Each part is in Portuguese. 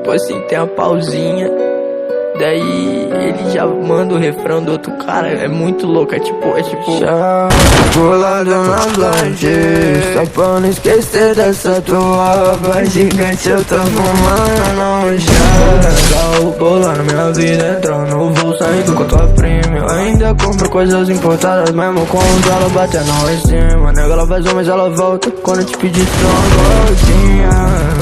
tipo assim, tem a pausinha. Daí ele já manda o refrão do outro cara, é muito louco, é tipo... Já colado na blonde, só pra não esquecer dessa tua voz gigante. Eu tô fumando já. Dá o bola na minha vida, entrou no voo, saindo com tua prima. Eu ainda compro coisas importadas, mesmo com os dólares batendo lá em cima. Nega, ela faz mas ela volta quando eu te pedir uma voltinha.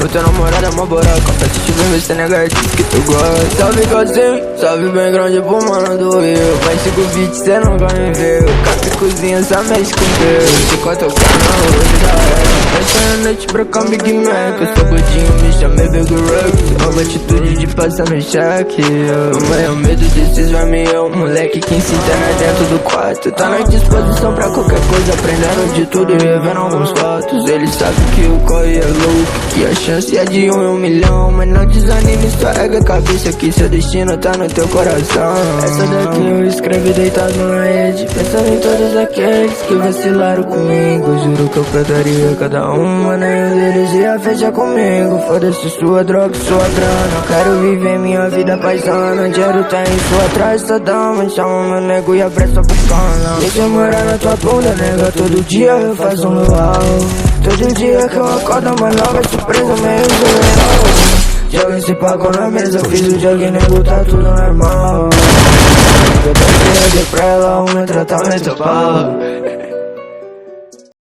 O teu namorado é uma buraca, pra se te ver, você nega, diz que tu gosta. Salve Gozinho, salve bem grande pro mano do Rio. Mas 5 beats cê nunca me viu. Café cozinha só mexe com Deus. Se conta o canal, hoje já é. Vai sair a noite pra com Big Mac. Eu sou gordinho, me chamei Big Rock. Uma atitude de passar no cheque. O maior medo desses vermes é o moleque que se interna dentro do quarto. Tá na disposição pra qualquer coisa, aprendendo de tudo e revendo alguns fatos. Ele sabe que o corre é louco, que a chance é de 1 em 1 milhão. Mas não desanime, só ergue a cabeça que seu destino tá no teu coração. Essa daqui eu escrevi deitado na rede, pensando em todos aqueles que vacilaram comigo. Juro que eu perdoaria cada uma, nenhum deles ia fechar comigo. Foda-se sua droga, sua grana, eu quero viver minha vida paisana. Dinheiro tá em sua trás, só dama. Chama meu nego e abraça a bocana. Deixa eu morar na tua bunda, nega, todo dia eu faço um luau. Todo dia que eu acordo uma nova surpresa, meio surreal. Joga esse paco na mesa, fiz o jogo, nego, tá tudo normal. Eu tô cheio de pra ela, um tratamento pau.